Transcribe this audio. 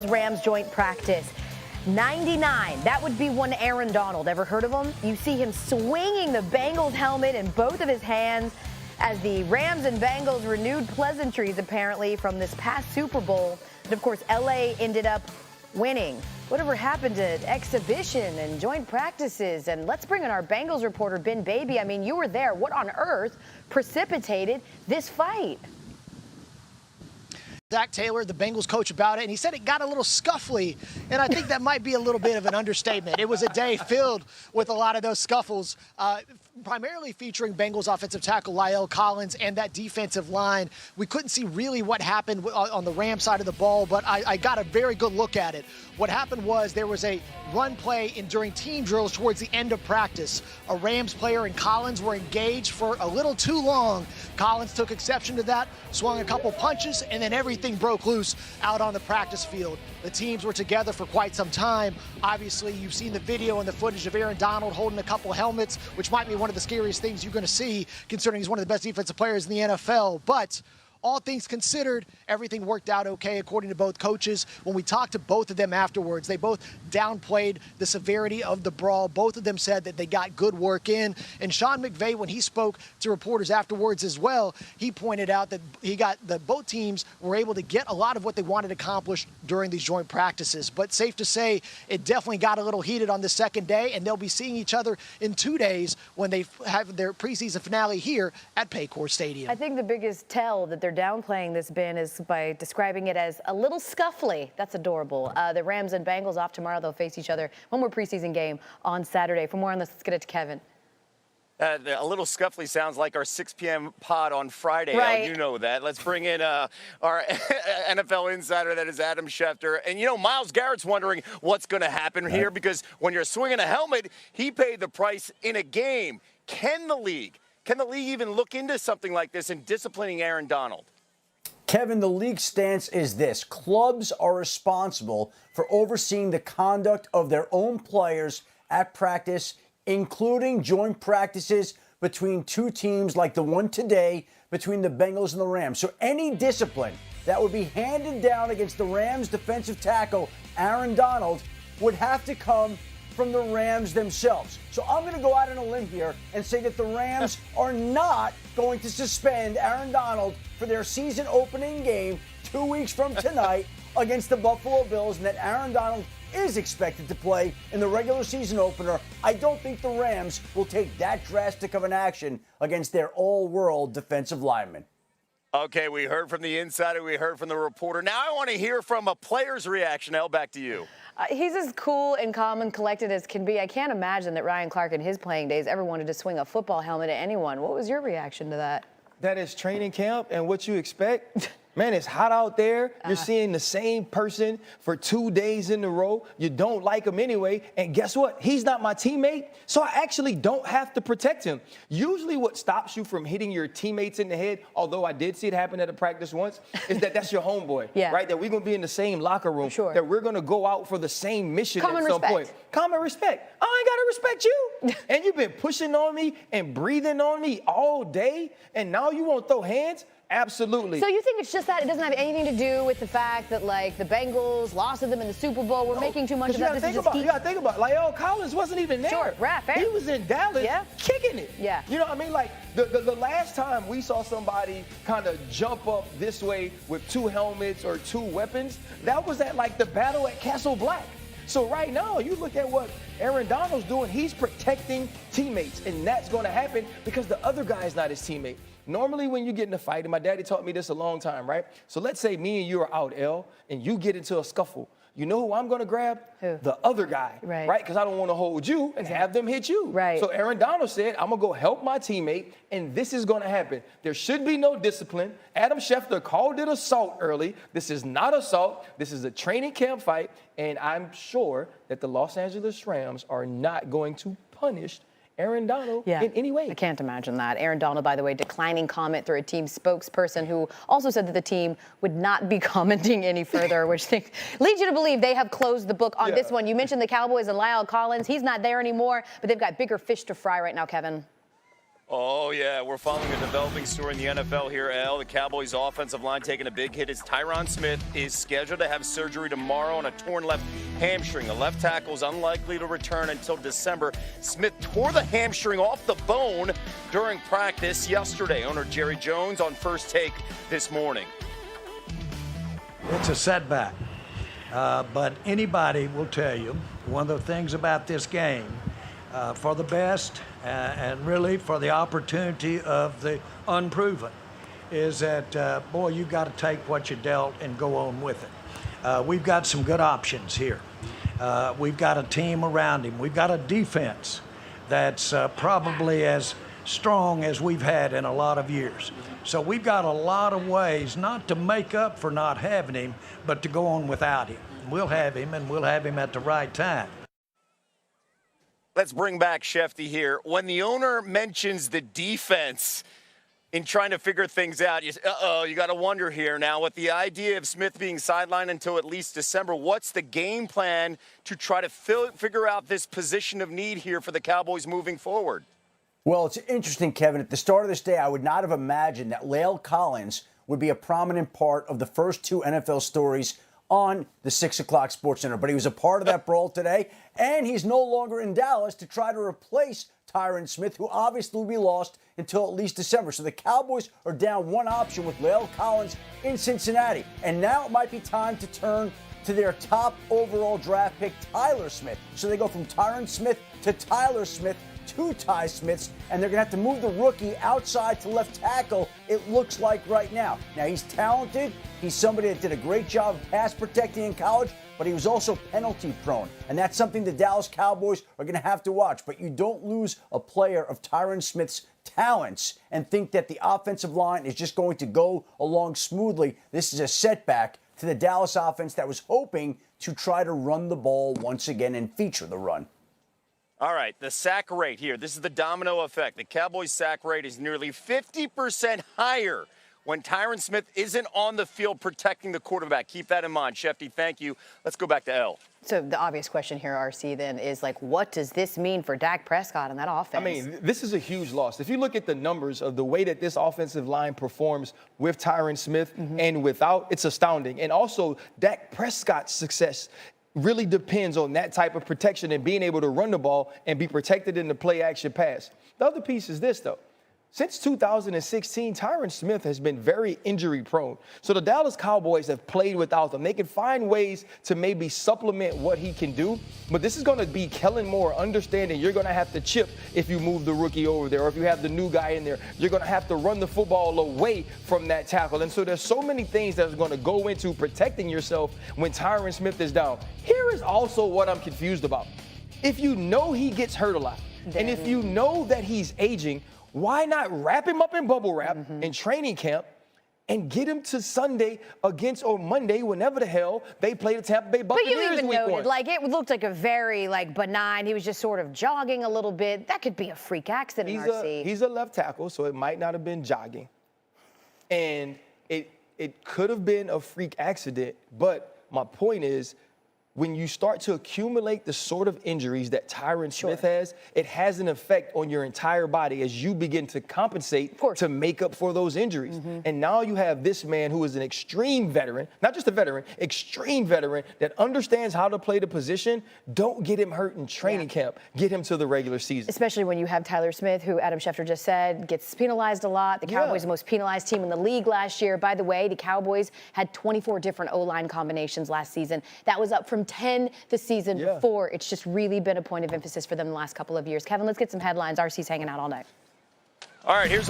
Rams joint practice. 99, that would be one Aaron Donald. Ever heard of him? You see him swinging the Bengals helmet in both of his hands as the Rams and Bengals renewed pleasantries apparently from this past Super Bowl. And of course, LA ended up winning. Whatever happened to exhibition and joint practices? And let's bring in our Bengals reporter, Ben Baby. I mean, you were there. What on earth precipitated this fight? Zach Taylor, the Bengals coach, about it, and he said it got a little scuffly, and I think that might be a little bit of an understatement. It was a day filled with a lot of those scuffles, primarily featuring Bengals offensive tackle La'el Collins and that defensive line. We couldn't see really what happened on the Rams side of the ball, but I got a very good look at it. What happened was there was a run play during team drills towards the end of practice. A Rams player and Collins were engaged for a little too long. Collins took exception to that, swung a couple punches, and then everything broke loose out on the practice field. The teams were together for quite some time. Obviously, you've seen the video and the footage of Aaron Donald holding a couple helmets, which might be one of the scariest things you're going to see, considering he's one of the best defensive players in the NFL. But all things considered, everything worked out okay, according to both coaches. When we talked to both of them afterwards, they both downplayed the severity of the brawl. Both of them said that they got good work in. And Sean McVay, when he spoke to reporters afterwards as well, he pointed out that both teams were able to get a lot of what they wanted accomplished during these joint practices. But safe to say, it definitely got a little heated on the second day, and they'll be seeing each other in 2 days when they have their preseason finale here at Paycor Stadium. I think the biggest tell that they're downplaying this, Ben, is by describing it as a little scuffly. That's adorable. The Rams and Bengals off tomorrow. They'll face each other. One more preseason game on Saturday. For more on this, let's get it to Kevin. A little scuffly sounds like our 6 p.m. pod on Friday. Right. You know that. Let's bring in our NFL insider, that is Adam Schefter. And, Myles Garrett's wondering what's going to happen here, because when you're swinging a helmet, he paid the price in a game. Can the league even look into something like this and disciplining Aaron Donald? Kevin, the league stance is this. Clubs are responsible for overseeing the conduct of their own players at practice, including joint practices between two teams like the one today between the Bengals and the Rams. So any discipline that would be handed down against the Rams defensive tackle, Aaron Donald, would have to come from the Rams themselves. So I'm going to go out on a limb here and say that the Rams are not going to suspend Aaron Donald for their season opening game 2 weeks from tonight against the Buffalo Bills, and that Aaron Donald is expected to play in the regular season opener. I don't think the Rams will take that drastic of an action against their all-world defensive lineman. Okay, we heard from the insider, we heard from the reporter. Now I want to hear from a player's reaction. Elle, back to you. He's as cool and calm and collected as can be. I can't imagine that Ryan Clark in his playing days ever wanted to swing a football helmet at anyone. What was your reaction to that? That is training camp and what you expect. Man, it's hot out there. You're seeing the same person for 2 days in a row. You don't like him anyway. And guess what? He's not my teammate, so I actually don't have to protect him. Usually what stops you from hitting your teammates in the head, although I did see it happen at a practice once, is that's your homeboy, right? That we're going to be in the same locker room, that we're going to go out for the same mission at some point. Common respect. I ain't got to respect you. And you've been pushing on me and breathing on me all day, and now you won't throw hands? Absolutely. So you think it's just that it doesn't have anything to do with the fact that, like, the Bengals lost to them in the Super Bowl? We're making too much of that. You got to think about it. La'el Collins wasn't even there. Sure, right, fair. He was in Dallas kicking it. Yeah. You know what I mean? Like, the last time we saw somebody kind of jump up this way with two helmets or two weapons, that was at, like, the battle at Castle Black. So right now, you look at what Aaron Donald's doing, he's protecting teammates, and that's going to happen because the other guy's not his teammate. Normally when you get in a fight, and my daddy taught me this a long time, right? So let's say me and you are out, Elle, and you get into a scuffle. You know who I'm going to grab? Who? The other guy, right? Because I don't want to hold you and have them hit you. Right. So Aaron Donald said, I'm going to go help my teammate, and this is going to happen. There should be no discipline. Adam Schefter called it assault early. This is not assault. This is a training camp fight, and I'm sure that the Los Angeles Rams are not going to punish Aaron Donald in any way. I can't imagine that. Aaron Donald, by the way, declining comment through a team spokesperson who also said that the team would not be commenting any further, which leads you to believe they have closed the book on this one. You mentioned the Cowboys and La'el Collins. He's not there anymore, but they've got bigger fish to fry right now, Kevin. Oh, yeah, we're following a developing story in the NFL here, Al. The Cowboys' offensive line taking a big hit as Tyron Smith is scheduled to have surgery tomorrow on a torn left hamstring. The left tackle is unlikely to return until December. Smith tore the hamstring off the bone during practice yesterday. Owner Jerry Jones on First Take this morning. It's a setback, but anybody will tell you one of the things about this game, for the best and really for the opportunity of the unproven, is that, boy, you got to take what you dealt and go on with it. We've got some good options here. We've got a team around him. We've got a defense that's probably as strong as we've had in a lot of years. So we've got a lot of ways not to make up for not having him, but to go on without him. We'll have him, and we'll have him at the right time. Let's bring back Shefty here. When the owner mentions the defense in trying to figure things out, you got to wonder here now with the idea of Smith being sidelined until at least December, what's the game plan to try to figure out this position of need here for the Cowboys moving forward? Well, it's interesting, Kevin. At the start of this day, I would not have imagined that La'el Collins would be a prominent part of the first two NFL stories on the 6 o'clock Sports Center. But he was a part of that brawl today, and he's no longer in Dallas to try to replace Tyron Smith, who obviously will be lost until at least December. So the Cowboys are down one option with La'el Collins in Cincinnati. And now it might be time to turn to their top overall draft pick, Tyler Smith. So they go from Tyron Smith to Tyler Smith, two Ty Smiths, and they're going to have to move the rookie outside to left tackle, it looks like right now. Now, he's talented. He's somebody that did a great job of pass protecting in college, but he was also penalty prone. And that's something the Dallas Cowboys are going to have to watch. But you don't lose a player of Tyron Smith's talents and think that the offensive line is just going to go along smoothly. This is a setback to the Dallas offense that was hoping to try to run the ball once again and feature the run. All right, the sack rate here. This is the domino effect. The Cowboys' sack rate is nearly 50% higher when Tyron Smith isn't on the field protecting the quarterback. Keep that in mind. Shefty, thank you. Let's go back to L. So the obvious question here, RC, then is like, what does this mean for Dak Prescott and that offense? I mean, this is a huge loss. If you look at the numbers of the way that this offensive line performs with Tyron Smith and without, it's astounding. And also, Dak Prescott's success really depends on that type of protection and being able to run the ball and be protected in the play action pass. The other piece is this, though. Since 2016, Tyron Smith has been very injury prone. So the Dallas Cowboys have played without him. They can find ways to maybe supplement what he can do, but this is going to be Kellen Moore understanding you're going to have to chip if you move the rookie over there, or if you have the new guy in there. You're going to have to run the football away from that tackle. And so there's so many things that are going to go into protecting yourself when Tyron Smith is down. Here is also what I'm confused about. If you know he gets hurt a lot, and if you know that he's aging, why not wrap him up in bubble wrap in training camp and get him to Sunday against, or Monday, whenever the hell they play the Tampa Bay Buccaneers? But you even week noted, one. like, it looked like a very, like, benign. He was just sort of jogging a little bit. That could be a freak accident, RC. He's a left tackle, so it might not have been jogging. And it could have been a freak accident, but my point is, when you start to accumulate the sort of injuries that Tyron Smith has, it has an effect on your entire body as you begin to compensate to make up for those injuries. And now you have this man who is an extreme veteran, not just a veteran, extreme veteran that understands how to play the position. Don't get him hurt in training camp. Get him to the regular season. Especially when you have Tyler Smith, who Adam Schefter just said gets penalized a lot. The Cowboys, the most penalized team in the league last year. By the way, the Cowboys had 24 different O-line combinations last season. That was up from 10 the season before. It's just really been a point of emphasis for them the last couple of years. Kevin, let's get some headlines. RC's hanging out all night. All right, here's